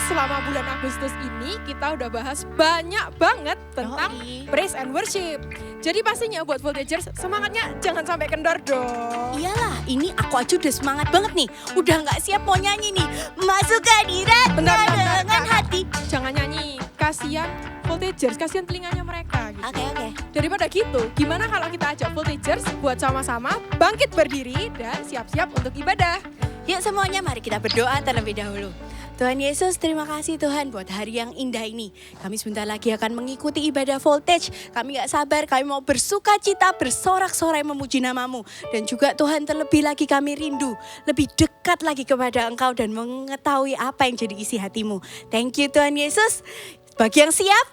selama bulan Agustus ini kita udah bahas banyak banget tentang praise and worship. Jadi pastinya buat Voltagers semangatnya jangan sampai kendor dong. Iyalah, ini aku aja udah semangat banget nih. Udah gak siap mau nyanyi nih. Masukkan iratnya dengan hati. Jangan nyanyi, kasihan Voltagers, kasihan telinganya mereka gitu. Oke. Daripada gitu, gimana kalau kita ajak Voltagers buat sama-sama bangkit berdiri dan siap-siap untuk ibadah. Yuk semuanya mari kita berdoa terlebih dahulu. Tuhan Yesus, terima kasih Tuhan buat hari yang indah ini. Kami sebentar lagi akan mengikuti ibadah Voltage. Kami gak sabar, kami mau bersuka cita, bersorak-sorai memuji nama-Mu. Dan juga Tuhan terlebih lagi kami rindu, lebih dekat lagi kepada Engkau dan mengetahui apa yang jadi isi hati-Mu. Thank you Tuhan Yesus. Bagi yang siap,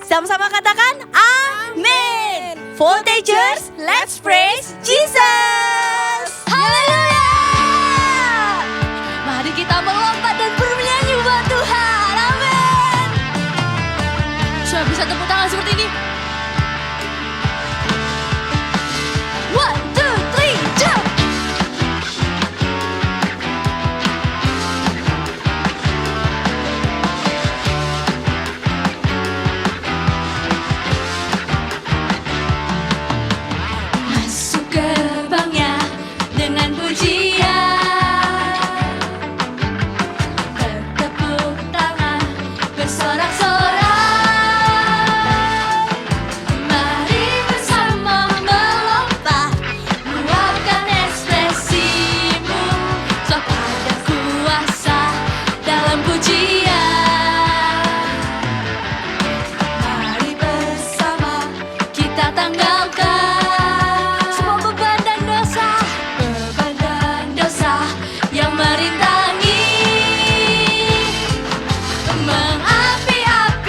sama-sama katakan amin. Voltagers, let's praise Jesus. Haleluya. Mari kita melompat dan bernyanyi buat Tuhan. Amin. Sudah bisa tepuk tangan seperti ini. 1, 2, 3, jump. Masuk gerbangnya dengan pujian. Mengapi-api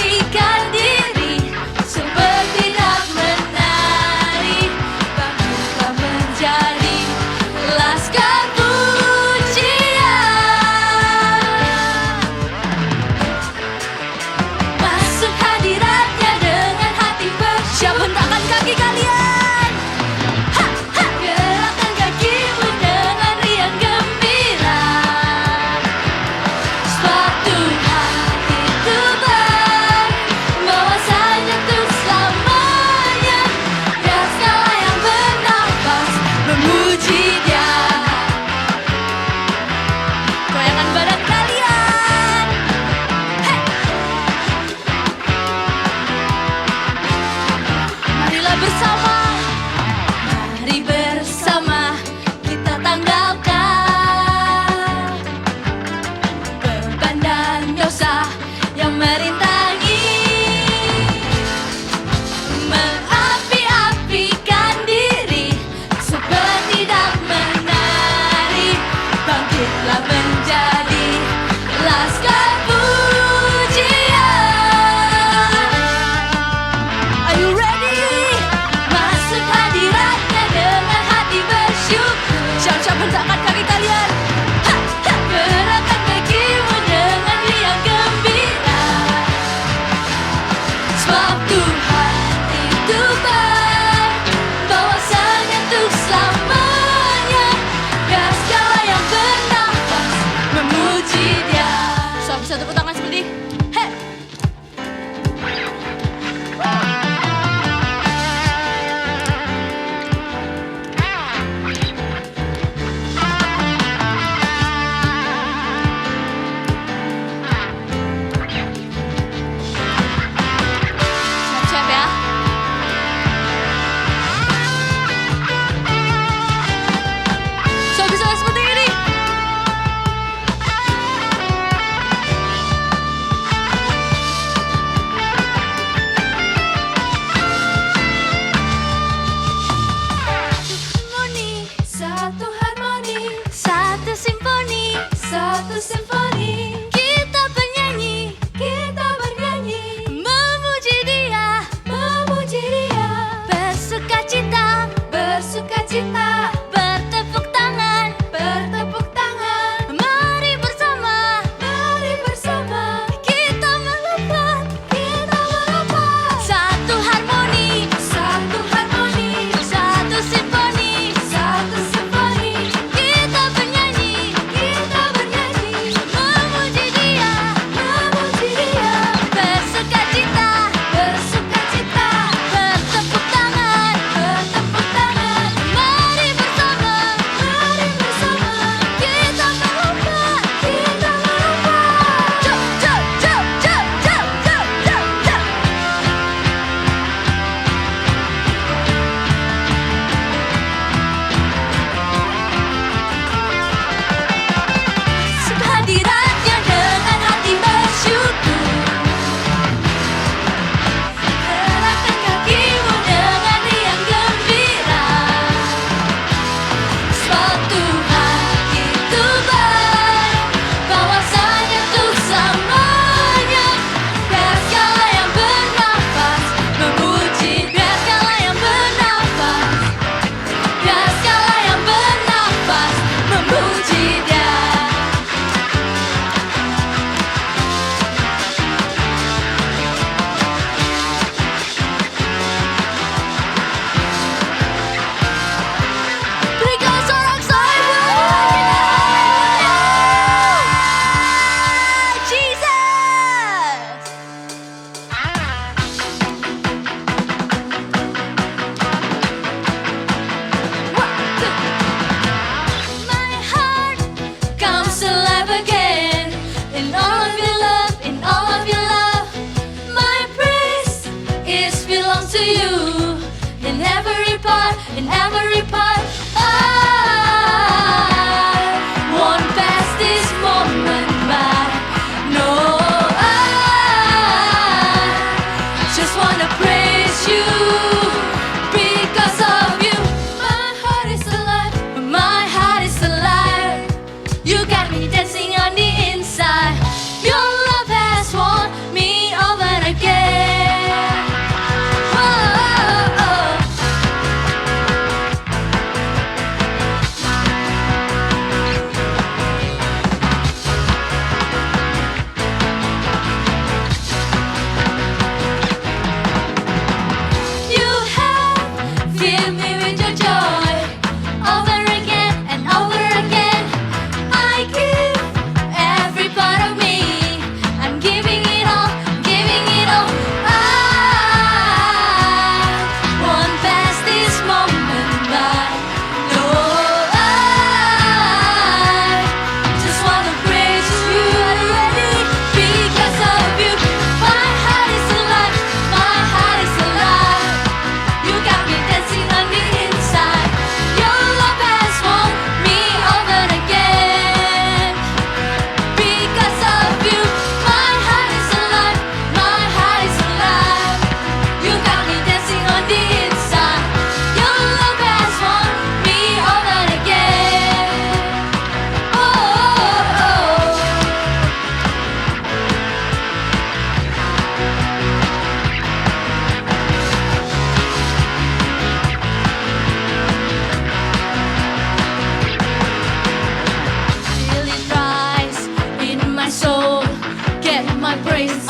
my praise.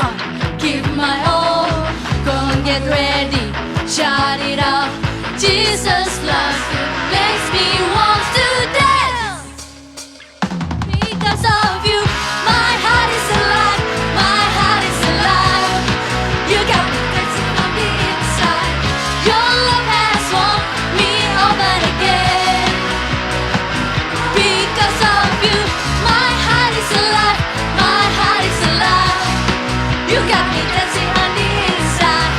Give my all. Go and get ready. Shout it out. Jesus loves you. Makes me want to dance. Because of you, my heart is alive. My heart is alive. You got me dancing from the inside. Your love has won me over again. Because of you, my heart is alive. My heart is alive. You got me dancing on the inside.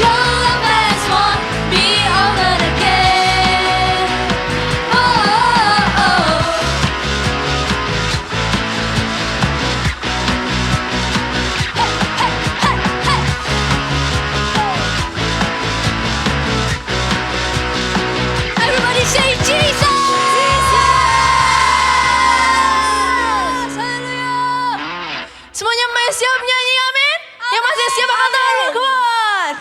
Your love has won me over again. Oh, oh, oh. Hey, hey, hey. Everybody say Jesus! Haleluya! Semuanya masih siap nyanyi amin? Yang masih siap angkat tangan, come on!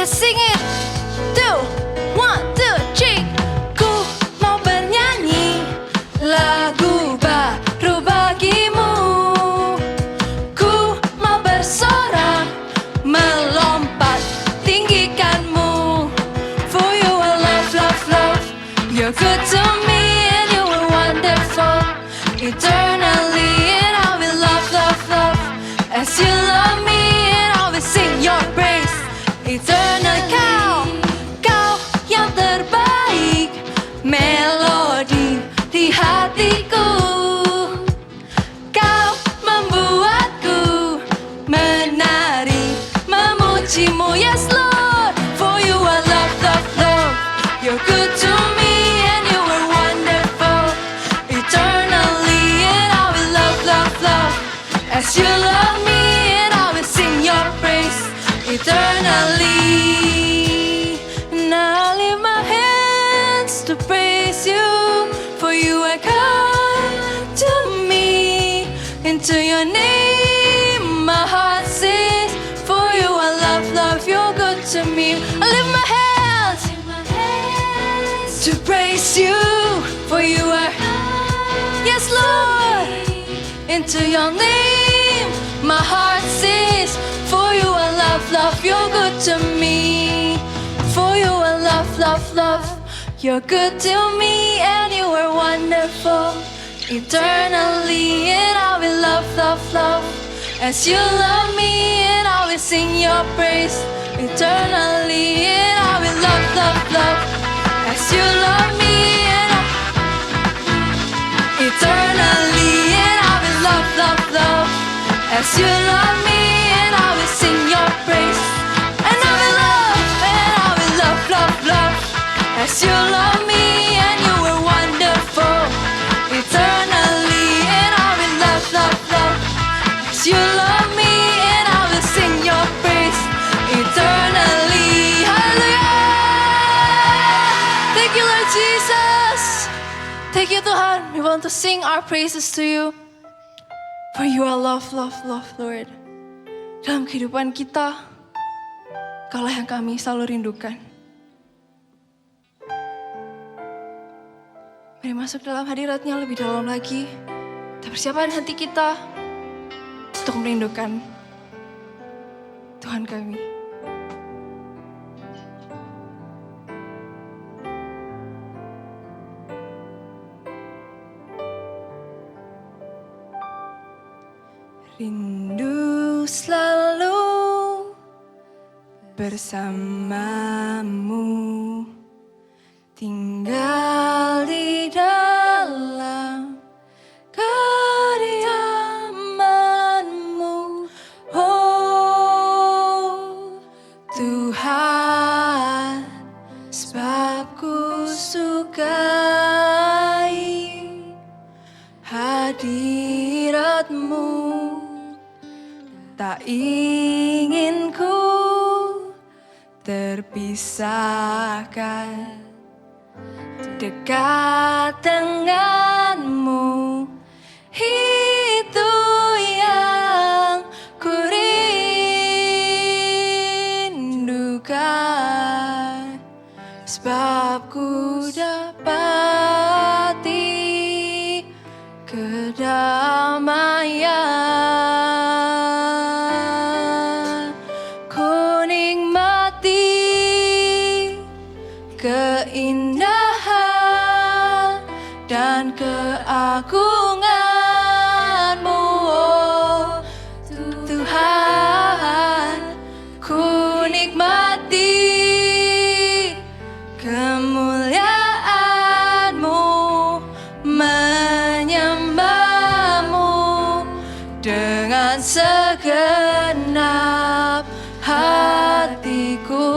Let's sing it. 2, 1, 2, 3. Ku mau bernyanyi lagu baru bagimu. Ku mau bersorak melompat tinggikanmu. For you I love, love, love. You're good to me and you are wonderful. Eternally and I will love, love, love. As you love me and I will sing your praise. Eternal kau yang terbaik. Melodi di hatiku. Kau membuatku menari memujimu. Yes Lord, for you I love, love, love. You're good to me and you are wonderful. Eternally and I will love, love, love. As you love me and I will sing your praise. Eternally, and I lift my hands to praise you. For you are kind to me. Into your name my heart sings. For you I love, love, you're good to me. I lift my hands to praise you. For you are, yes Lord. Into your name my heart sings. For you I love, love, you're good to me. For you I love, love, love. You're good to me and you are wonderful. Eternally and I will love, love, love. As you love me and I will sing your praise. Eternally and I will love, love, love. As you love me and eternally and I will love, love, love. As you love me and I will sing your praise. And I will love, love, love. As you love me and you are wonderful. Eternally and I will love, love, love. As you love me and I will sing your praise. Eternally. Hallelujah. Thank you Lord Jesus. Thank you Tuhan. We want to sing our praises to you. For you are love, love, love Lord. Dalam kehidupan kita, Kaulah yang kami selalu rindukan. Mari masuk dalam hadirat-Nya lebih dalam lagi. Kita persiapkan hati kita untuk merindukan Tuhan kami. Rindu selalu bersamamu, tinggal di dalam kediaman-Mu. Oh Tuhan, sebab ku sukai hadirat-Mu. Tak ingin ku terpisahkan dekat denganmu. Itu yang ku rindukan, sebab ku dapati kedamaian. Ku nikmati keindahan dan keagungan-Mu, oh Tuhan. Ku nikmati kemuliaan-Mu, menyembah-Mu dengan segenap hatiku.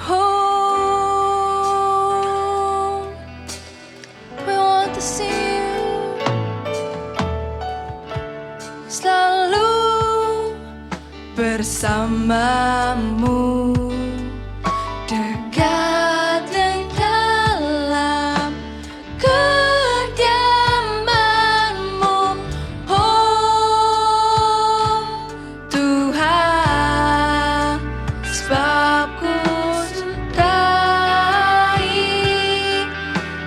Oh, I want to see you selalu bersamamu, dekat dan dalam kediaman-Mu, oh Tuhan. Sebab ku sukai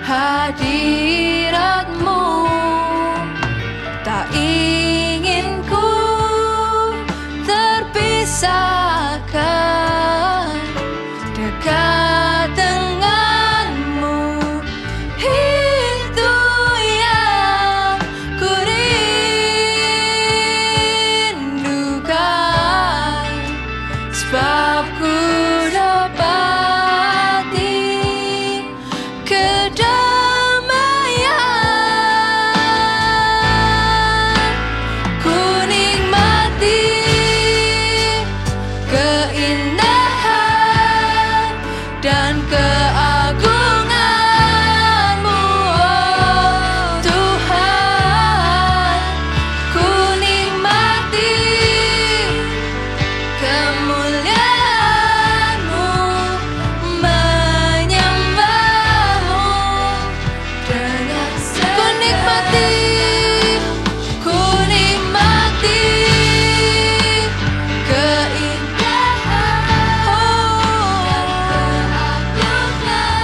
hadirat-Mu, tak ingin ku terpisahkan, dekat denganmu. Itu yang ku rindukan, sebab ku dapati kedamaian. Ku nikmati keindahan dan keagungan-Mu, oh Tuhan. Ku nikmati kemuliaan-Mu, menyembah-Mu dengan ku nikmati keindahan, oh, dan keagungan-Mu,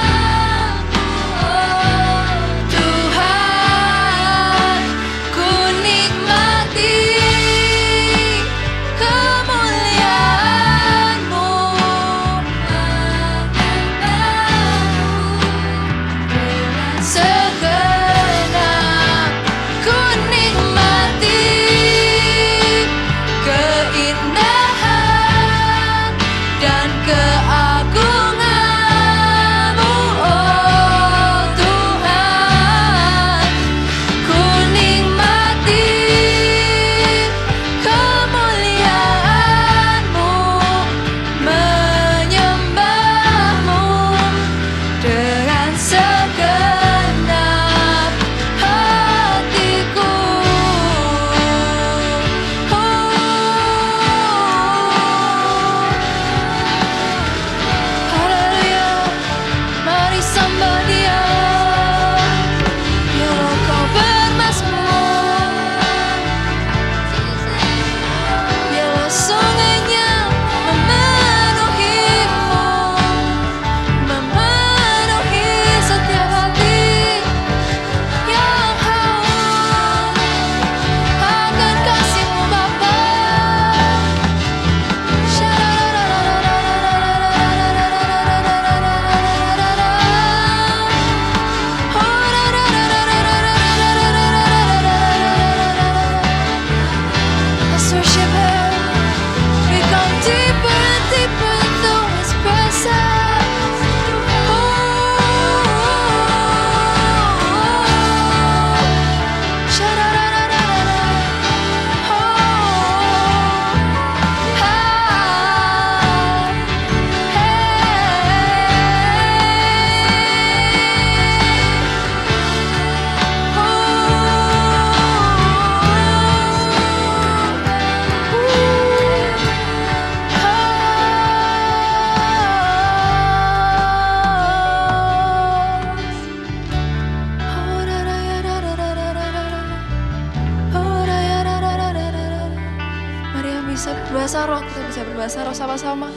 berbahasa roh, kita bisa berbahasa roh sama-sama.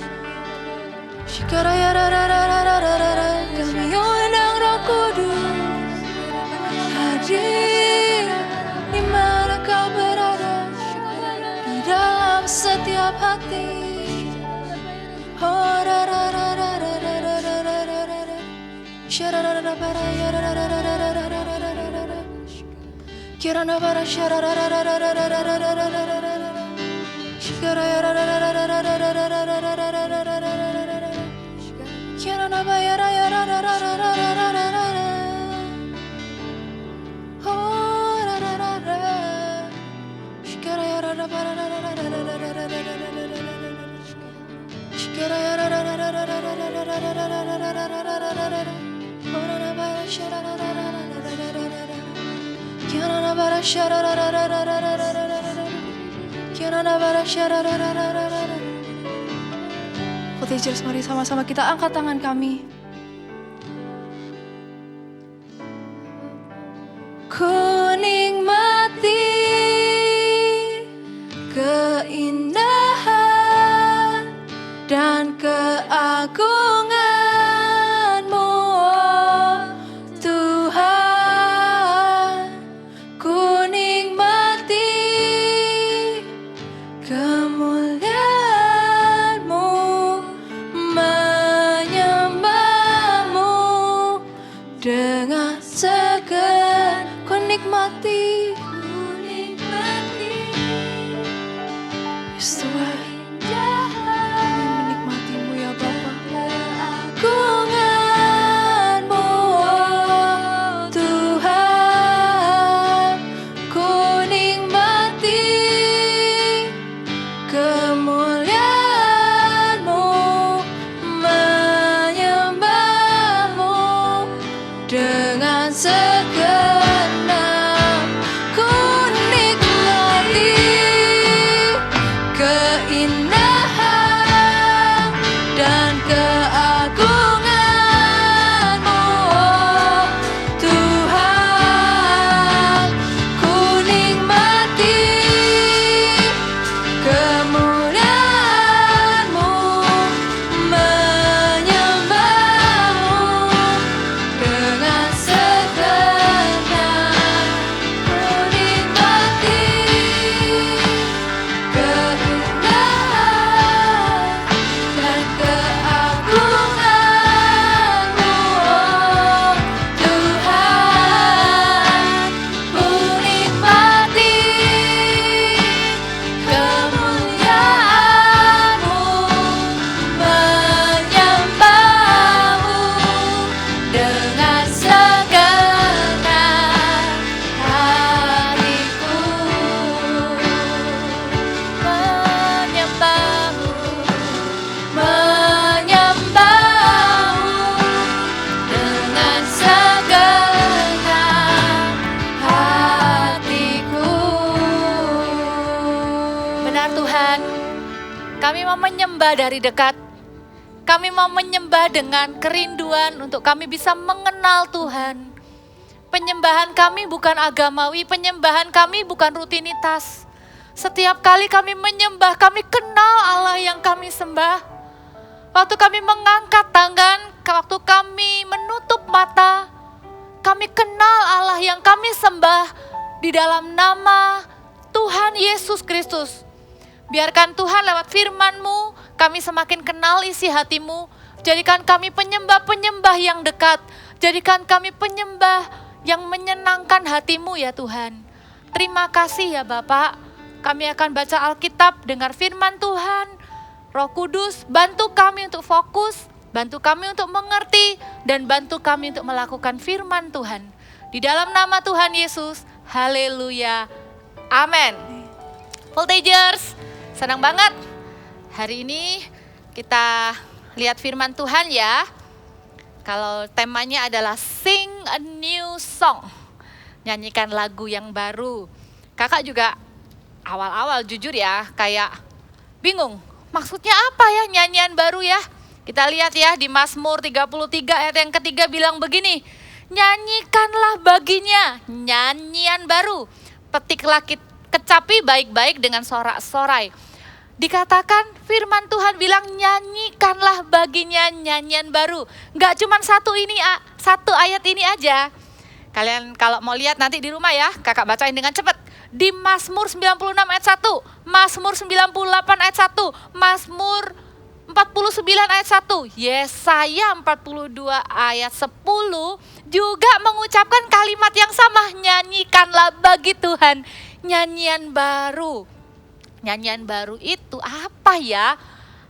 Kami undang Roh Kudus hadir di mana kau berada, di dalam setiap hati. Kirana bara Voltagers, mari sama-sama kita angkat tangan kami. Ku nikmati keindahan dan keagungan-Mu, oh Tuhan. Ku nikmati kemuliaan-Mu, menyembah-Mu dengan segenap. Ku nikmati, Yesus Tuhan, kami menikmati-Mu ya Bapa. Keagungan-Mu, oh Tuhan. Ku nikmati kemuliaan-Mu, menyembah-Mu dengan segenap. Ku nikmati keindahan dan keagungan-Mu, oh Tuhan. Ku nikmati kemuliaan-Mu, menyembah-Mu dengan segenap. Ku nikmati keindahan dan keagungan-Mu, oh Tuhan. Ku nikmati kemuliaan-Mu, menyembah-Mu dengan segenap hatiku. Menyembah-Mu, menyembah-Mu dengan segenap hatiku. Benar Tuhan, kami mau menyembah dari dekat. Kami mau menyembah dengan kerinduan untuk kami bisa mengenal Tuhan. Penyembahan kami bukan agamawi, penyembahan kami bukan rutinitas. Setiap kali kami menyembah, kami kenal Allah yang kami sembah. Waktu kami mengangkat tangan, waktu kami menutup mata, kami kenal Allah yang kami sembah di dalam nama Tuhan Yesus Kristus. Biarkan Tuhan lewat firman-Mu, kami semakin kenal isi hati-Mu. Jadikan kami penyembah-penyembah yang dekat. Jadikan kami penyembah yang menyenangkan hati-Mu ya Tuhan. Terima kasih ya Bapak. Kami akan baca Alkitab, dengar firman Tuhan. Roh Kudus, bantu kami untuk fokus, bantu kami untuk mengerti, dan bantu kami untuk melakukan firman Tuhan. Di dalam nama Tuhan Yesus, haleluya, amin. Voltagers, senang banget. Hari ini kita lihat firman Tuhan ya. Kalau temanya adalah sing a new song. Nyanyikan lagu yang baru. Kakak juga awal-awal jujur ya kayak bingung. Maksudnya apa ya nyanyian baru ya? Kita lihat ya di Mazmur 33 ayat yang ketiga bilang begini. Nyanyikanlah baginya nyanyian baru. Petiklah kecapi baik-baik dengan sorak-sorai. Dikatakan firman Tuhan bilang nyanyikanlah baginya nyanyian baru. Nggak cuma satu ayat ini aja. Kalian kalau mau lihat nanti di rumah ya, kakak bacain dengan cepat. Di Mazmur 96 ayat 1, Mazmur 98 ayat 1, Mazmur 49 ayat 1, Yesaya 42 ayat 10 juga mengucapkan kalimat yang sama, nyanyikanlah bagi Tuhan nyanyian baru. Nyanyian baru itu apa ya?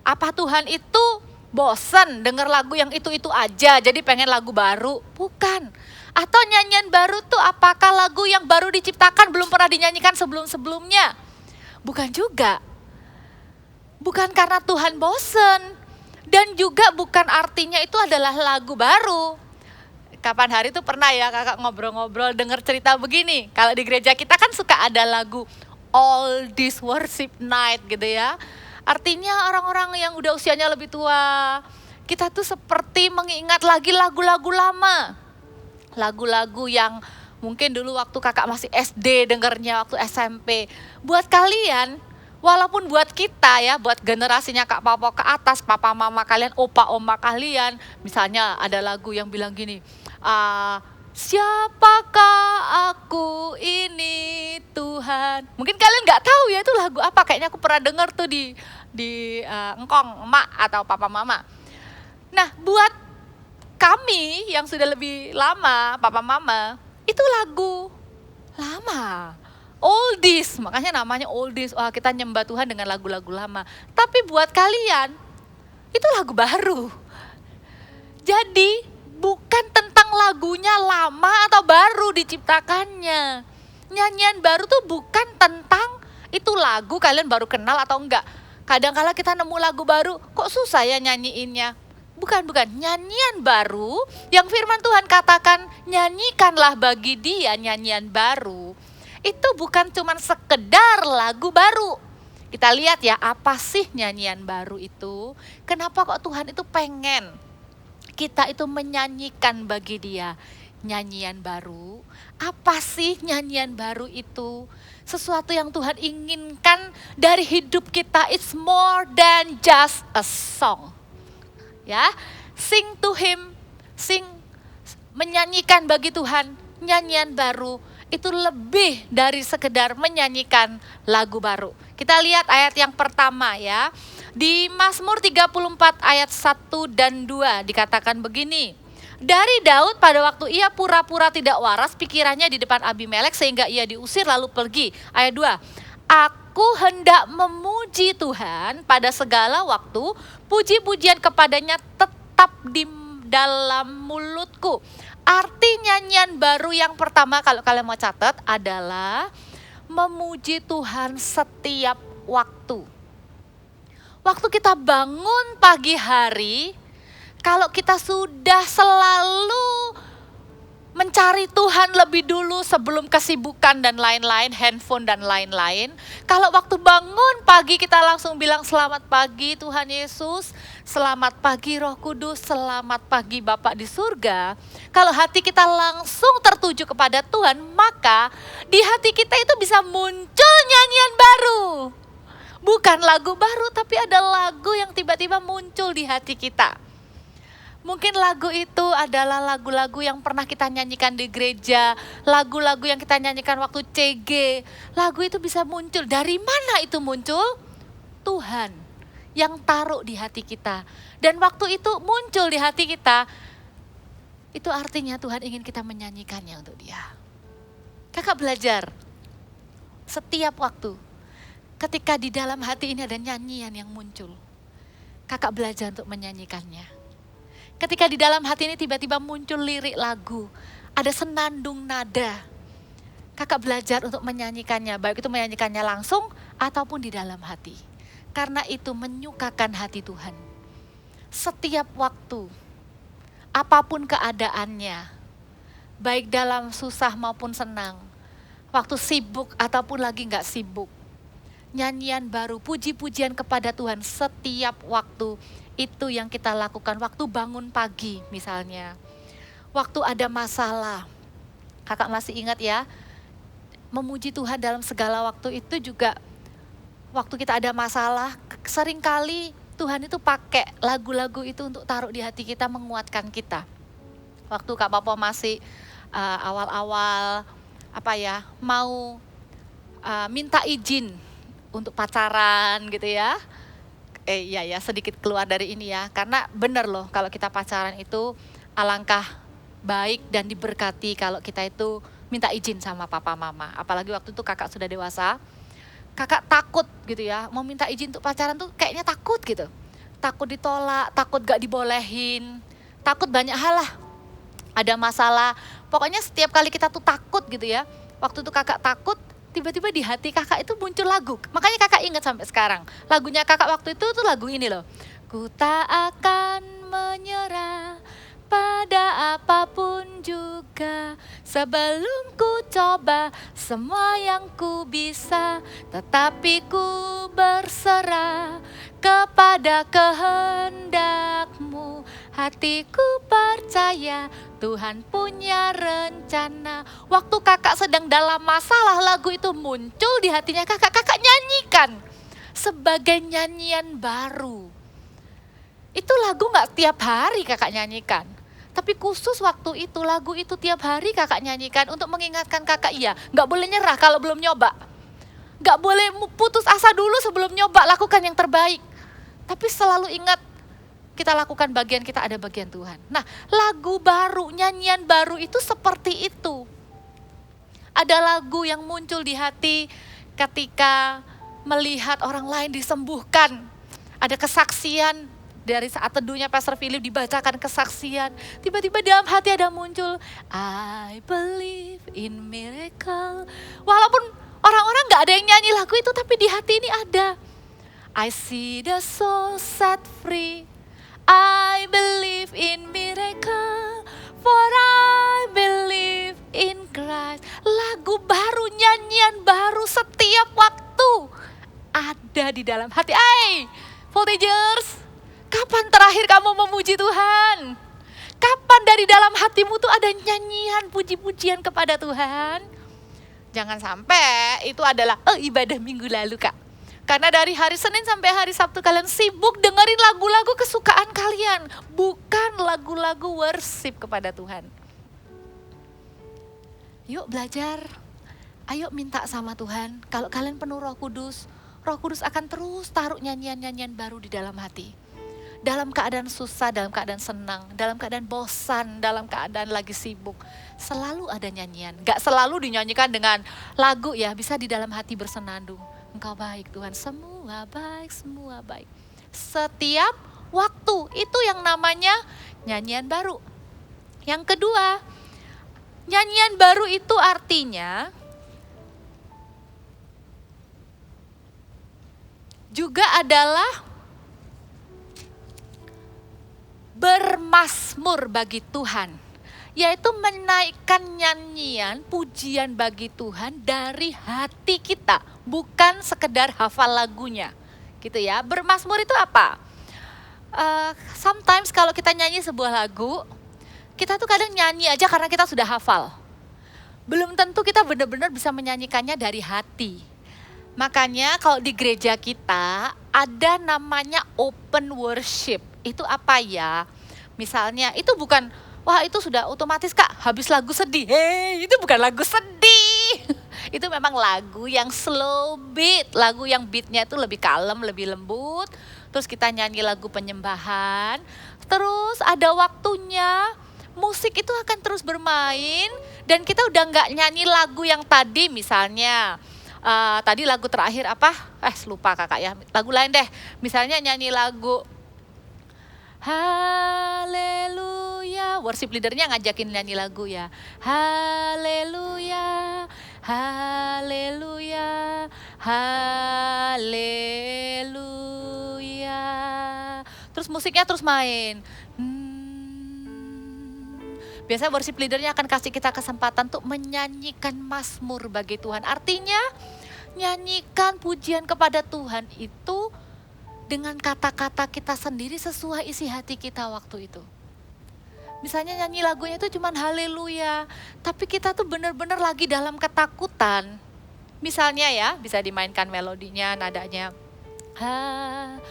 Apa Tuhan itu bosan dengar lagu yang itu-itu aja jadi pengen lagu baru? Bukan. Atau nyanyian baru tuh apakah lagu yang baru diciptakan belum pernah dinyanyikan sebelum-sebelumnya? Bukan juga. Bukan karena Tuhan bosen. Dan juga bukan artinya itu adalah lagu baru. Kapan hari itu pernah ya kakak ngobrol-ngobrol dengar cerita begini. Kalau di gereja kita kan suka ada lagu All This Worship Night gitu ya. Artinya orang-orang yang udah usianya lebih tua. Kita tuh seperti mengingat lagi lagu-lagu lama. Lagu-lagu yang mungkin dulu waktu kakak masih SD dengernya, waktu SMP. Buat kalian, walaupun buat kita ya, buat generasinya Kak Papa ke atas, papa mama kalian, opa oma kalian, misalnya ada lagu yang bilang gini, siapakah aku ini Tuhan. Mungkin kalian nggak tahu ya itu lagu apa, kayaknya aku pernah dengar tuh di engkong, emak atau papa mama. Nah buat kami yang sudah lebih lama, papa mama, itu lagu lama. Oldies, makanya namanya oldies. Wah, kita nyembah Tuhan dengan lagu-lagu lama. Tapi buat kalian, itu lagu baru. Jadi, bukan tentang lagunya lama atau baru diciptakannya. Nyanyian baru tuh bukan tentang itu lagu kalian baru kenal atau enggak. Kadang-kala kita nemu lagu baru, kok susah ya nyanyiinnya. Bukan. Nyanyian baru yang firman Tuhan katakan, nyanyikanlah bagi dia nyanyian baru. Itu bukan cuma sekedar lagu baru. Kita lihat ya, apa sih nyanyian baru itu? Kenapa kok Tuhan itu pengen kita itu menyanyikan bagi dia nyanyian baru? Apa sih nyanyian baru itu? Sesuatu yang Tuhan inginkan dari hidup kita. It's more than just a song. Ya, sing to him, menyanyikan bagi Tuhan nyanyian baru. Itu lebih dari sekedar menyanyikan lagu baru. Kita lihat ayat yang pertama ya. Di Mazmur 34 ayat 1 dan 2 dikatakan begini. Dari Daud pada waktu ia pura-pura tidak waras pikirannya di depan Abimelek sehingga ia diusir lalu pergi. Ayat 2. Aku hendak memuji Tuhan pada segala waktu, puji-pujian kepadanya tetap di dalam mulutku. Arti nyanyian baru yang pertama kalau kalian mau catat adalah memuji Tuhan setiap waktu. Waktu kita bangun pagi hari, kalau kita sudah selalu mencari Tuhan lebih dulu sebelum kesibukan dan lain-lain, handphone dan lain-lain. Kalau waktu bangun pagi kita langsung bilang selamat pagi Tuhan Yesus, selamat pagi Roh Kudus, selamat pagi Bapa di surga. Kalau hati kita langsung tertuju kepada Tuhan, maka di hati kita itu bisa muncul nyanyian baru. Bukan lagu baru, tapi ada lagu yang tiba-tiba muncul di hati kita. Mungkin lagu itu adalah lagu-lagu yang pernah kita nyanyikan di gereja, lagu-lagu yang kita nyanyikan waktu CG. Lagu itu bisa muncul. Dari mana itu muncul? Tuhan yang taruh di hati kita. Dan waktu itu muncul di hati kita, itu artinya Tuhan ingin kita menyanyikannya untuk Dia. Kakak belajar setiap waktu, ketika di dalam hati ini ada nyanyian yang muncul, kakak belajar untuk menyanyikannya. Ketika di dalam hati ini tiba-tiba muncul lirik lagu, ada senandung nada, kakak belajar untuk menyanyikannya, baik itu menyanyikannya langsung ataupun di dalam hati. Karena itu menyukakan hati Tuhan. Setiap waktu, apapun keadaannya, baik dalam susah maupun senang, waktu sibuk ataupun lagi gak sibuk, nyanyian baru, puji-pujian kepada Tuhan setiap waktu. Itu yang kita lakukan waktu bangun pagi misalnya. Waktu ada masalah. Kakak masih ingat ya, memuji Tuhan dalam segala waktu itu juga waktu kita ada masalah, seringkali Tuhan itu pakai lagu-lagu itu untuk taruh di hati kita, menguatkan kita. Waktu Kak Papa masih awal-awal mau minta izin untuk pacaran gitu ya. Iya ya, sedikit keluar dari ini ya, karena bener loh kalau kita pacaran itu alangkah baik dan diberkati kalau kita itu minta izin sama papa mama. Apalagi waktu itu kakak sudah dewasa, kakak takut gitu ya, mau minta izin untuk pacaran tuh kayaknya takut gitu. Takut ditolak, takut gak dibolehin, takut banyak hal lah. Ada masalah, pokoknya setiap kali kita tuh takut gitu ya. Waktu itu kakak takut, tiba-tiba di hati kakak itu muncul lagu. Makanya kakak ingat sampai sekarang. Lagunya kakak waktu itu tuh lagu ini loh. Ku tak akan menyerah pada apapun juga, sebelum ku coba semua yang ku bisa, tetapi ku berserah kepada kehendakmu. Hatiku percaya Tuhan punya rencana. Waktu kakak sedang dalam masalah, lagu itu muncul di hatinya kakak. Kakak nyanyikan sebagai nyanyian baru. Itu lagu gak tiap hari kakak nyanyikan. Tapi khusus waktu itu, lagu itu tiap hari kakak nyanyikan untuk mengingatkan kakak, iya, gak boleh nyerah kalau belum nyoba. Gak boleh putus asa dulu sebelum nyoba, lakukan yang terbaik. Tapi selalu ingat, kita lakukan bagian kita, ada bagian Tuhan. Nah, lagu baru, nyanyian baru itu seperti itu. Ada lagu yang muncul di hati ketika melihat orang lain disembuhkan. Ada kesaksian. Dari saat teduhnya Pastor Philip dibacakan kesaksian, tiba-tiba dalam hati ada muncul, I believe in miracle. Walaupun orang-orang gak ada yang nyanyi lagu itu, tapi di hati ini ada. I see the soul set free, I believe in miracle, for I believe in Christ. Lagu baru, nyanyian baru setiap waktu ada di dalam hati. Voltagers, kapan terakhir kamu memuji Tuhan? Kapan dari dalam hatimu tuh ada nyanyian puji-pujian kepada Tuhan? Jangan sampai itu adalah ibadah minggu lalu, Kak. Karena dari hari Senin sampai hari Sabtu kalian sibuk dengerin lagu-lagu kesukaan kalian, bukan lagu-lagu worship kepada Tuhan. Yuk belajar, ayo minta sama Tuhan. Kalau kalian penuh Roh Kudus akan terus taruh nyanyian-nyanyian baru di dalam hati. Dalam keadaan susah, dalam keadaan senang, dalam keadaan bosan, dalam keadaan lagi sibuk, selalu ada nyanyian. Gak selalu dinyanyikan dengan lagu ya, bisa di dalam hati bersenandung. Engkau baik Tuhan, semua baik, semua baik. Setiap waktu, itu yang namanya nyanyian baru. Yang kedua, nyanyian baru itu artinya juga adalah bermazmur bagi Tuhan, yaitu menaikkan nyanyian pujian bagi Tuhan dari hati kita, bukan sekedar hafal lagunya, gitu ya. Bermazmur itu apa? Sometimes kalau kita nyanyi sebuah lagu, kita tuh kadang nyanyi aja karena kita sudah hafal. Belum tentu kita benar-benar bisa menyanyikannya dari hati. Makanya kalau di gereja kita ada namanya open worship. Itu apa ya? Misalnya itu bukan, wah itu sudah otomatis Kak, habis lagu sedih. Itu bukan lagu sedih. Itu memang lagu yang slow beat. Lagu yang beatnya itu lebih kalem, lebih lembut. Terus kita nyanyi lagu penyembahan. Terus ada waktunya, musik itu akan terus bermain. Dan kita udah gak nyanyi lagu yang tadi misalnya. Tadi lagu terakhir apa? Lupa kakak ya. Lagu lain deh. Misalnya nyanyi lagu Haleluya. Worship leadernya ngajakin nyanyi lagu ya. Haleluya, haleluya, haleluya. Terus musiknya terus main. Biasanya worship leadernya akan kasih kita kesempatan untuk menyanyikan mazmur bagi Tuhan. Artinya nyanyikan pujian kepada Tuhan itu dengan kata-kata kita sendiri sesuai isi hati kita waktu itu. Misalnya nyanyi lagunya itu cuman haleluya, tapi kita tuh benar-benar lagi dalam ketakutan. Misalnya ya, bisa dimainkan melodinya, nadanya. Haleluya.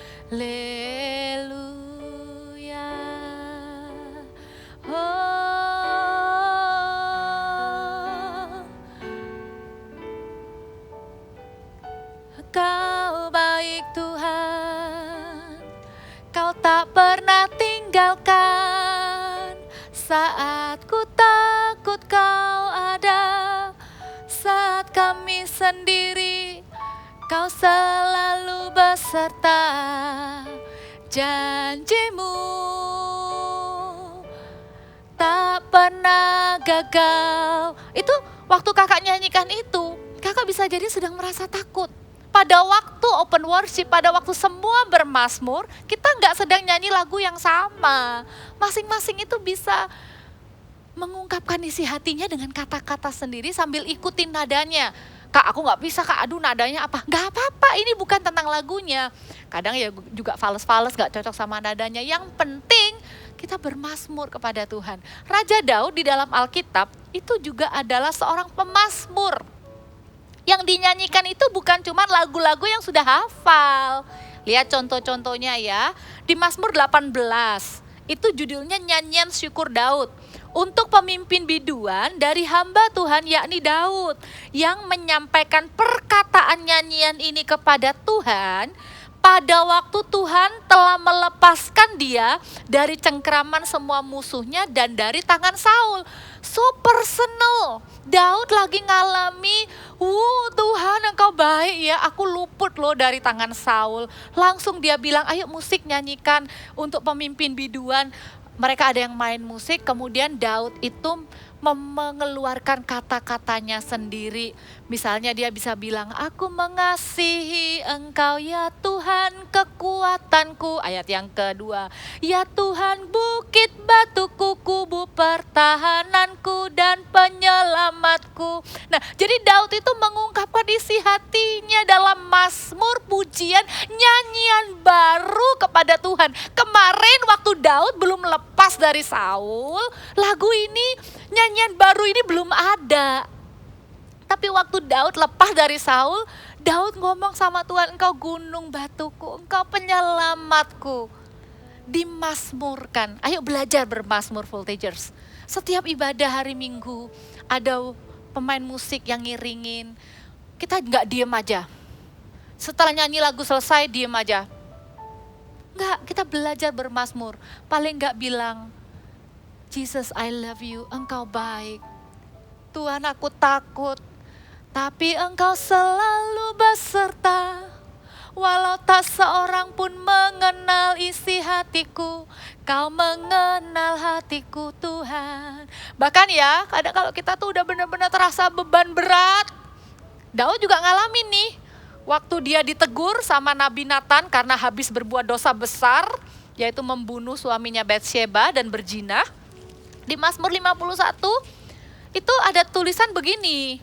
Kau baik Tuhan, Kau tak pernah tinggalkan. Saat ku takut Kau ada, saat kami sendiri Kau selalu beserta. Janjimu tak pernah gagal. Itu waktu kakak nyanyikan itu, kakak bisa jadi sedang merasa takut. Pada waktu open worship, pada waktu semua bermazmur, kita nggak sedang nyanyi lagu yang sama. Masing-masing itu bisa mengungkapkan isi hatinya dengan kata-kata sendiri sambil ikutin nadanya. Kak, aku nggak bisa kak, aduh nadanya apa? Nggak apa-apa, ini bukan tentang lagunya. Kadang ya juga fales-fales nggak cocok sama nadanya. Yang penting kita bermazmur kepada Tuhan. Raja Daud di dalam Alkitab itu juga adalah seorang pemazmur. Yang dinyanyikan itu bukan cuma lagu-lagu yang sudah hafal. Lihat contoh-contohnya ya. Di Mazmur 18, itu judulnya Nyanyian Syukur Daud. Untuk pemimpin biduan dari hamba Tuhan yakni Daud. Yang menyampaikan perkataan nyanyian ini kepada Tuhan pada waktu Tuhan telah melepaskan dia dari cengkraman semua musuhnya dan dari tangan Saul. So personal. Daud lagi ngalami, Tuhan engkau baik ya, aku luput loh dari tangan Saul. Langsung dia bilang, ayo musik nyanyikan untuk pemimpin biduan. Mereka ada yang main musik, kemudian Daud itu mengeluarkan kata-katanya sendiri. Misalnya dia bisa bilang, aku mengasihi engkau ya Tuhan kekuatanku. Ayat yang kedua, ya Tuhan bukit batuku, kubu pertahananku dan penyelamatku. Nah, jadi Daud itu mengungkapkan isi hatinya dalam mazmur, pujian, nyanyian baru kepada Tuhan. Kemarin waktu Daud belum lepas dari Saul, lagu ini, nyanyian baru ini belum ada. Tapi waktu Daud lepas dari Saul, Daud ngomong sama Tuhan, engkau gunung batuku, engkau penyelamatku. Dimazmurkan. Ayo belajar bermazmur Voltagers. Setiap ibadah hari Minggu ada pemain musik yang ngiringin. Kita nggak diem aja. Setelah nyanyi lagu selesai diem aja. Enggak, kita belajar bermazmur. Paling nggak bilang, Jesus I love you, engkau baik. Tuhan aku takut, tapi engkau selalu beserta. Walau tak seorang pun mengenal isi hatiku, kau mengenal hatiku Tuhan. Bahkan ya, kadang kalau kita tuh udah benar-benar terasa beban berat. Daud juga ngalamin nih, waktu dia ditegur sama Nabi Nathan karena habis berbuat dosa besar, yaitu membunuh suaminya Batsheba dan berzina. Di Mazmur 51, itu ada tulisan begini.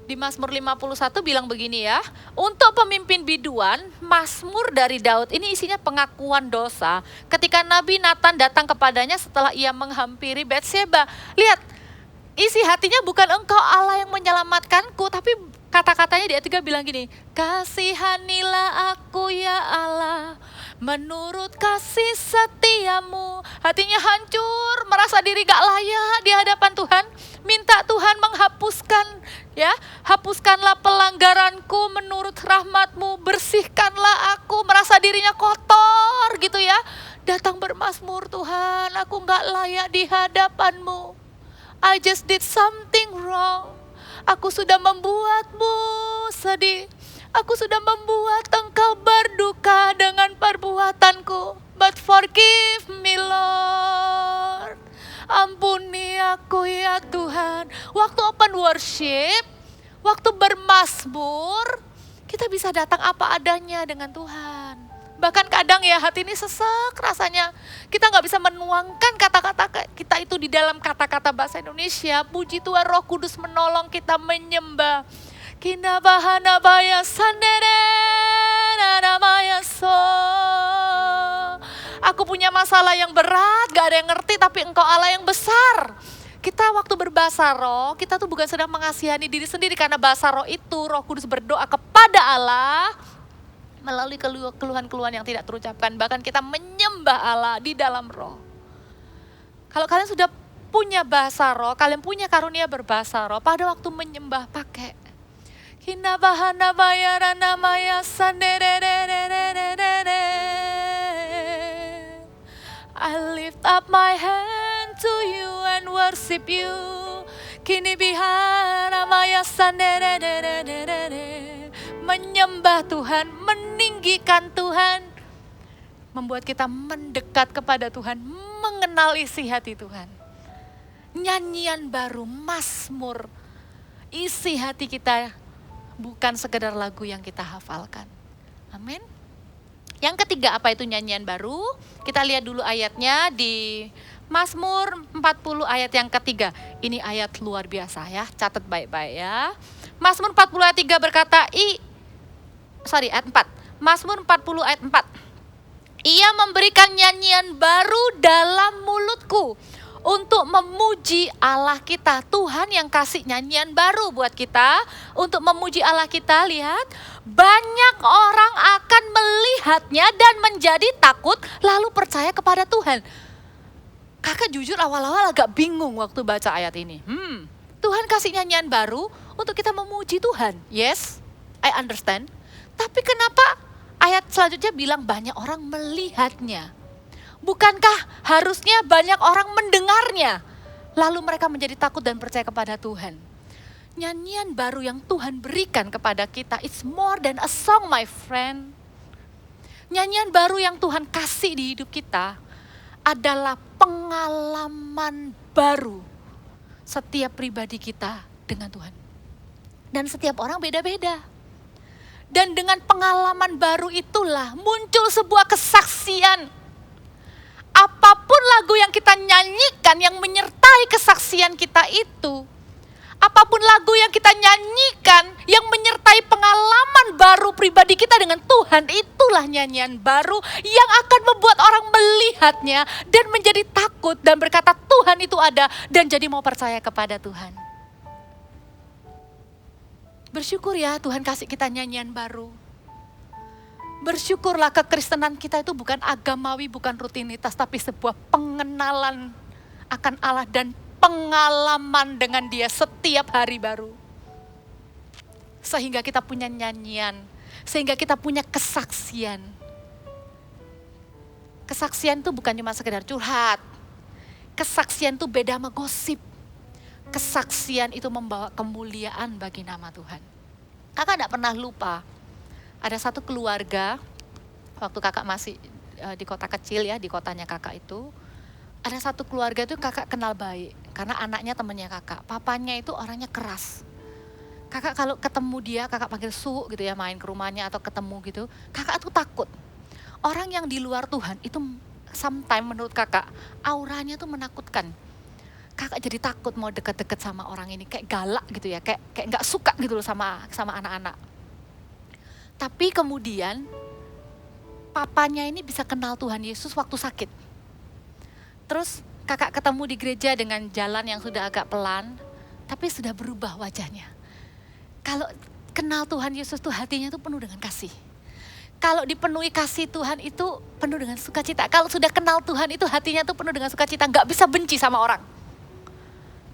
Di Mazmur 51 bilang begini ya, untuk pemimpin biduan, Mazmur dari Daud ini isinya pengakuan dosa. Ketika Nabi Nathan datang kepadanya setelah ia menghampiri Batsheba. Lihat, isi hatinya bukan engkau Allah yang menyelamatkanku, tapi kata-katanya di ayat 3 bilang gini, kasihanilah aku ya Allah, menurut kasih setiamu. Hatinya hancur, merasa diri gak layak di hadapan Tuhan. Minta Tuhan menghapuskan, ya, hapuskanlah pelanggaranku menurut rahmatmu, bersihkanlah aku, merasa dirinya kotor gitu ya. Datang bermazmur, Tuhan aku gak layak di hadapanmu. I just did something wrong. Aku sudah membuatmu sedih. Aku sudah membuat engkau berduka dengan perbuatanku. But forgive me Lord. Ampuni aku ya Tuhan. Waktu open worship, waktu bermazmur, kita bisa datang apa adanya dengan Tuhan. Bahkan kadang ya hati ini sesek rasanya. Kita gak bisa menuangkan kata-kata kita itu di dalam kata-kata bahasa Indonesia. Puji Tuhan, Roh Kudus menolong kita menyembah. Kina bahana baya sandere namaya so. Aku punya masalah yang berat, gak ada yang ngerti, tapi engkau Allah yang besar. Kita waktu berbahasa roh, kita tuh bukan sedang mengasihani diri sendiri, karena bahasa roh itu Roh Kudus berdoa kepada Allah melalui keluhan-keluhan yang tidak terucapkan. Bahkan kita menyembah Allah di dalam roh. Kalau kalian sudah punya bahasa roh, kalian punya karunia berbahasa roh, pada waktu menyembah pakai Hinabahana bayarana maya sanderererererere. I lift up my hand to you and worship you. Kini bihara maya sandererererere. Menyembah Tuhan, meninggikan Tuhan, membuat kita mendekat kepada Tuhan, mengenal isi hati Tuhan. Nyanyian baru, mazmur, isi hati kita, bukan sekedar lagu yang kita hafalkan. Amin. Yang ketiga, apa itu nyanyian baru? Kita lihat dulu ayatnya di Mazmur 40 ayat yang ketiga. Ini ayat luar biasa ya, catat baik-baik ya. Mazmur 40 ayat 3 berkata, ayat 4. Mazmur 40 ayat 4. Ia memberikan nyanyian baru dalam mulutku untuk memuji Allah kita. Tuhan yang kasih nyanyian baru buat kita untuk memuji Allah kita. Lihat, banyak orang akan melihatnya dan menjadi takut lalu percaya kepada Tuhan. Kakak jujur awal-awal agak bingung waktu baca ayat ini. Tuhan kasih nyanyian baru untuk kita memuji Tuhan. Yes, I understand. Tapi kenapa ayat selanjutnya bilang banyak orang melihatnya? Bukankah harusnya banyak orang mendengarnya, lalu mereka menjadi takut dan percaya kepada Tuhan? Nyanyian baru yang Tuhan berikan kepada kita, it's more than a song, my friend. Nyanyian baru yang Tuhan kasih di hidup kita adalah pengalaman baru setiap pribadi kita dengan Tuhan. Dan setiap orang beda-beda. Dan dengan pengalaman baru itulah muncul sebuah kesaksian. Apapun lagu yang kita nyanyikan yang menyertai kesaksian kita itu, apapun lagu yang kita nyanyikan yang menyertai pengalaman baru pribadi kita dengan Tuhan, itulah nyanyian baru yang akan membuat orang melihatnya dan menjadi takut dan berkata Tuhan itu ada dan jadi mau percaya kepada Tuhan. Bersyukur ya Tuhan kasih kita nyanyian baru. Bersyukurlah kekristenan kita itu bukan agamawi, bukan rutinitas, tapi sebuah pengenalan akan Allah dan pengalaman dengan Dia setiap hari baru. Sehingga kita punya nyanyian, sehingga kita punya kesaksian. Kesaksian itu bukan cuma sekedar curhat. Kesaksian itu beda sama gosip. Kesaksian itu membawa kemuliaan bagi nama Tuhan. Kakak tidak pernah lupa. Ada satu keluarga, waktu kakak masih di kota kecil ya, di kotanya kakak itu. Ada satu keluarga itu kakak kenal baik, karena anaknya temannya kakak. Papanya itu orangnya keras. Kakak kalau ketemu dia, kakak panggil Su gitu ya, main ke rumahnya atau ketemu gitu. Kakak tuh takut. Orang yang di luar Tuhan itu sometimes menurut kakak, auranya tuh menakutkan. Kakak jadi takut mau deket-deket sama orang ini, kayak galak gitu ya, kayak gak suka gitu loh sama anak-anak. Tapi kemudian papanya ini bisa kenal Tuhan Yesus waktu sakit. Terus kakak ketemu di gereja dengan jalan yang sudah agak pelan, tapi sudah berubah wajahnya. Kalau kenal Tuhan Yesus tuh hatinya tuh penuh dengan kasih. Kalau dipenuhi kasih Tuhan itu penuh dengan sukacita. Kalau sudah kenal Tuhan itu hatinya tuh penuh dengan sukacita, gak bisa benci sama orang.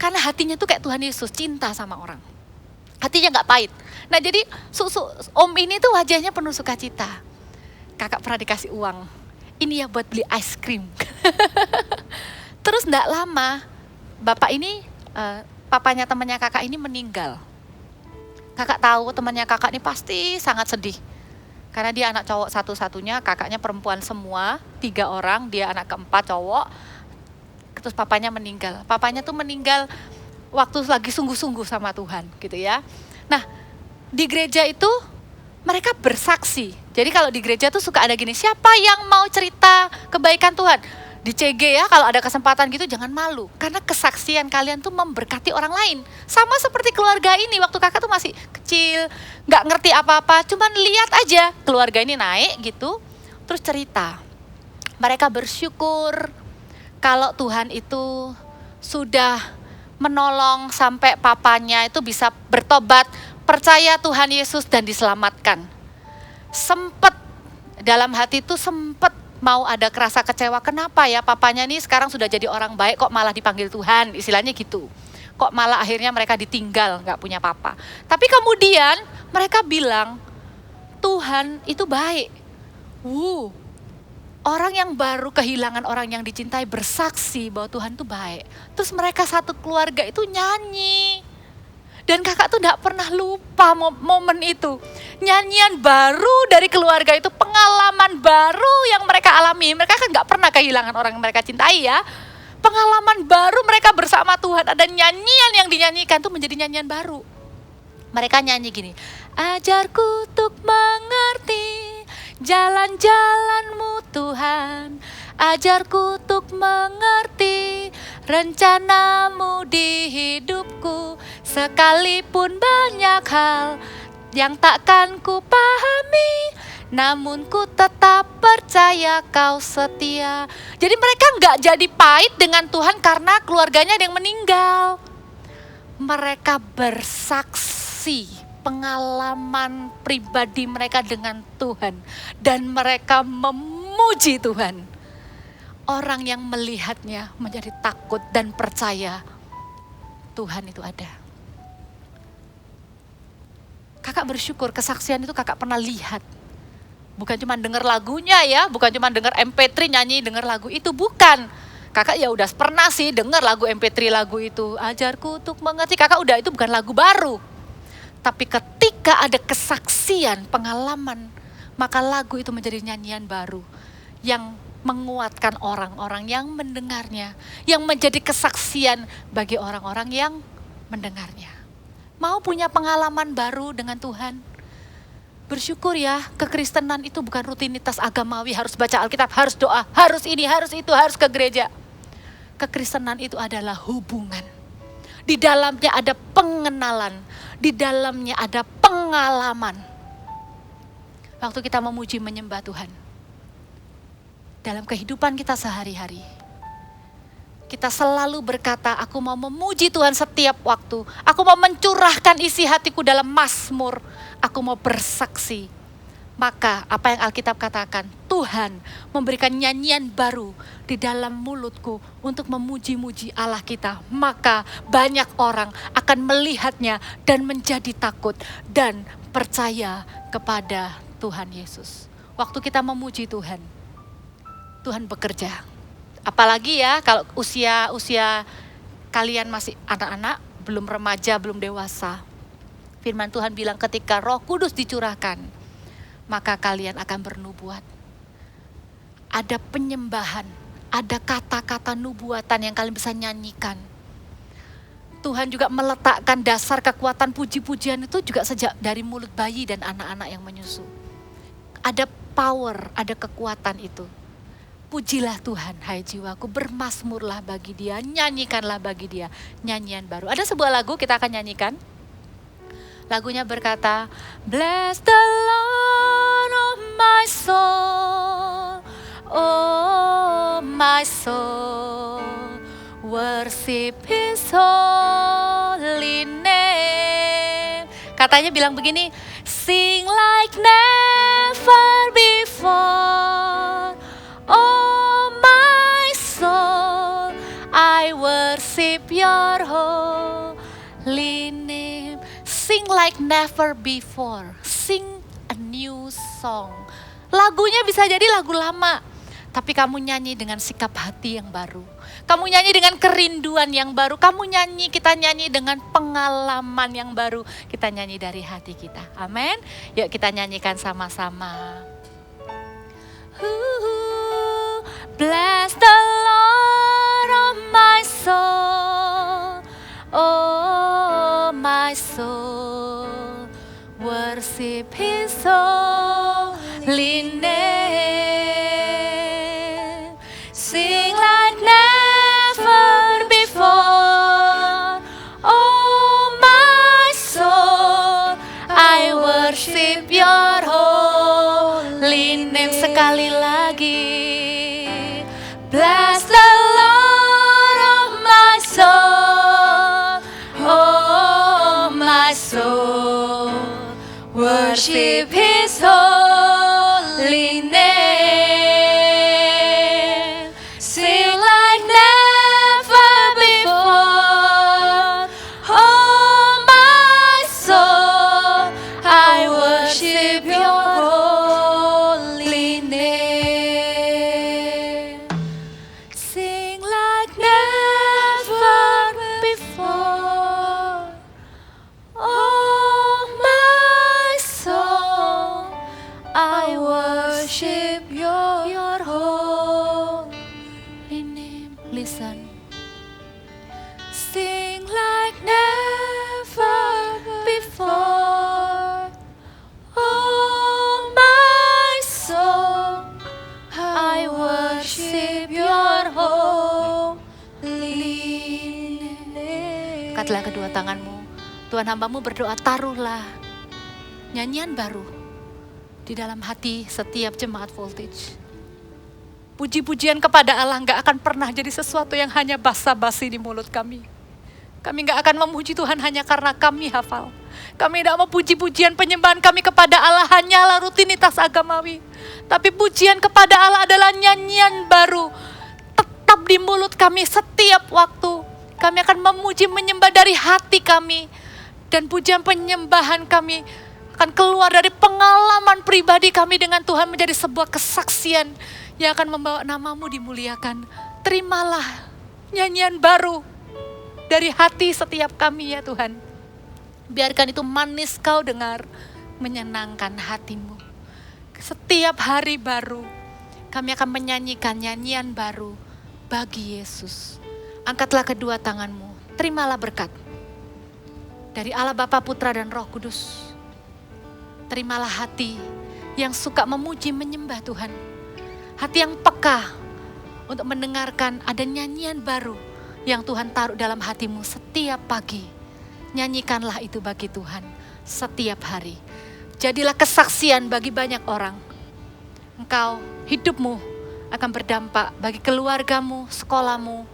Karena hatinya tuh kayak Tuhan Yesus, cinta sama orang. Hatinya gak pahit. Nah jadi om ini tuh wajahnya penuh sukacita. Kakak pernah dikasih uang, ini ya buat beli ice cream. Terus gak lama, bapak ini, papanya temannya kakak ini meninggal. Kakak tahu temannya kakak ini pasti sangat sedih. Karena dia anak cowok satu-satunya, kakaknya perempuan semua, 3 orang, dia anak keempat cowok. Terus papanya meninggal. Papanya tuh meninggal waktu lagi sungguh-sungguh sama Tuhan gitu ya. Nah di gereja itu mereka bersaksi. Jadi kalau di gereja tuh suka ada gini, siapa yang mau cerita kebaikan Tuhan? Di CG ya kalau ada kesempatan gitu jangan malu. Karena kesaksian kalian tuh memberkati orang lain. Sama seperti keluarga ini waktu kakak tuh masih kecil, gak ngerti apa-apa. Cuman lihat aja keluarga ini naik gitu, terus cerita. Mereka bersyukur kalau Tuhan itu sudah menolong sampai papanya itu bisa bertobat, percaya Tuhan Yesus dan diselamatkan. Sempet dalam hati itu sempet mau ada kerasa kecewa, kenapa ya papanya nih sekarang sudah jadi orang baik kok malah dipanggil Tuhan, istilahnya gitu. Kok malah akhirnya mereka ditinggal, gak punya papa. Tapi kemudian mereka bilang, Tuhan itu baik. Orang yang baru kehilangan orang yang dicintai bersaksi bahwa Tuhan itu baik. Terus mereka satu keluarga itu nyanyi. Dan kakak tuh gak pernah lupa momen itu. Nyanyian baru dari keluarga itu, pengalaman baru yang mereka alami. Mereka kan gak pernah kehilangan orang yang mereka cintai ya. Pengalaman baru mereka bersama Tuhan. Ada nyanyian yang dinyanyikan tuh menjadi nyanyian baru. Mereka nyanyi gini. Ajarku untuk mengerti jalan-jalan-Mu Tuhan, ajarku untuk mengerti rencana-Mu di hidupku, sekalipun banyak hal yang takkan ku pahami, namun ku tetap percaya Kau setia. Jadi mereka gak jadi pahit dengan Tuhan karena keluarganya ada yang meninggal. Mereka bersaksi pengalaman pribadi mereka dengan Tuhan. Dan mereka memuji Tuhan. Orang yang melihatnya menjadi takut dan percaya Tuhan itu ada. Kakak bersyukur kesaksian itu kakak pernah lihat. Bukan cuma dengar lagunya ya, bukan cuma dengar MP3 nyanyi dengar lagu itu, bukan. Kakak ya udah pernah sih dengar lagu MP3 lagu itu. Ajarku untuk mengerti, kakak udah, itu bukan lagu baru. Tapi ketika ada kesaksian, pengalaman, maka lagu itu menjadi nyanyian baru yang menguatkan orang-orang yang mendengarnya, yang menjadi kesaksian bagi orang-orang yang mendengarnya. Mau punya pengalaman baru dengan Tuhan? Bersyukur ya, kekristenan itu bukan rutinitas agamawi, harus baca Alkitab, harus doa, harus ini, harus itu, harus ke gereja. Kekristenan itu adalah hubungan. Di dalamnya ada pengenalan, di dalamnya ada pengalaman. Waktu kita memuji menyembah Tuhan, dalam kehidupan kita sehari-hari, kita selalu berkata, aku mau memuji Tuhan setiap waktu. Aku mau mencurahkan isi hatiku dalam mazmur. Aku mau bersaksi. Maka apa yang Alkitab katakan, Tuhan memberikan nyanyian baru di dalam mulutku untuk memuji-muji Allah kita. Maka banyak orang akan melihatnya dan menjadi takut dan percaya kepada Tuhan Yesus. Waktu kita memuji Tuhan, Tuhan bekerja. Apalagi ya kalau usia kalian masih anak-anak, belum remaja, belum dewasa. Firman Tuhan bilang ketika Roh Kudus dicurahkan, maka kalian akan bernubuat. Ada penyembahan, ada kata-kata nubuatan yang kalian bisa nyanyikan. Tuhan juga meletakkan dasar kekuatan puji-pujian itu juga sejak dari mulut bayi dan anak-anak yang menyusu. Ada power, ada kekuatan itu. Pujilah Tuhan, hai jiwaku, bermazmurlah bagi Dia, nyanyikanlah bagi Dia nyanyian baru. Ada sebuah lagu kita akan nyanyikan. Lagunya berkata, Bless the Lord, oh my soul, oh my soul, worship His holy name. Katanya bilang begini, sing like never before, oh my soul, I worship your holy name. Sing like never before, sing a new song. Lagunya bisa jadi lagu lama, tapi kamu nyanyi dengan sikap hati yang baru. Kamu nyanyi dengan kerinduan yang baru. Kamu nyanyi, kita nyanyi dengan pengalaman yang baru. Kita nyanyi dari hati kita. Amin. Yuk kita nyanyikan sama-sama. Bless the Lord, oh my soul, oh my soul, worship His holy name. Sing like never before, oh my soul, I worship your holy name. Sekali lagi. Bless the Lord, oh my soul, worship His holy name. Sing like never before. Oh my soul, I worship Your holy name. Sing like never before. Oh my soul, I worship Your holy name. Listen. Sing like never before. Oh my soul, I worship Your holy name. Angkatlah kedua tanganmu. Tuhan, hamba-Mu berdoa, taruhlah nyanyian baru di dalam hati setiap jemaat Voltage. Puji-pujian kepada Allah gak akan pernah jadi sesuatu yang hanya basa-basi di mulut kami. Kami gak akan memuji Tuhan hanya karena kami hafal. Kami tidak mau puji-pujian penyembahan kami kepada Allah hanyalah rutinitas agamawi. Tapi pujian kepada Allah adalah nyanyian baru. Tetap di mulut kami setiap waktu. Kami akan memuji menyembah dari hati kami. Dan pujian penyembahan kami akan keluar dari pengalaman pribadi kami dengan Tuhan menjadi sebuah kesaksian yang akan membawa nama-Mu dimuliakan. Terimalah nyanyian baru dari hati setiap kami ya Tuhan. Biarkan itu manis Kau dengar, menyenangkan hati-Mu. Setiap hari baru kami akan menyanyikan nyanyian baru bagi Yesus. Angkatlah kedua tanganmu, terimalah berkat dari Allah Bapa, Putra dan Roh Kudus. Terimalah hati yang suka memuji menyembah Tuhan. Hati yang peka untuk mendengarkan ada nyanyian baru yang Tuhan taruh dalam hatimu setiap pagi. Nyanyikanlah itu bagi Tuhan setiap hari. Jadilah kesaksian bagi banyak orang. Engkau, hidupmu akan berdampak bagi keluargamu, sekolahmu,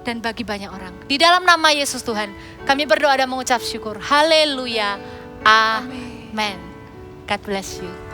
dan bagi banyak orang. Di dalam nama Yesus Tuhan, kami berdoa dan mengucap syukur. Haleluya. Amin. God bless you.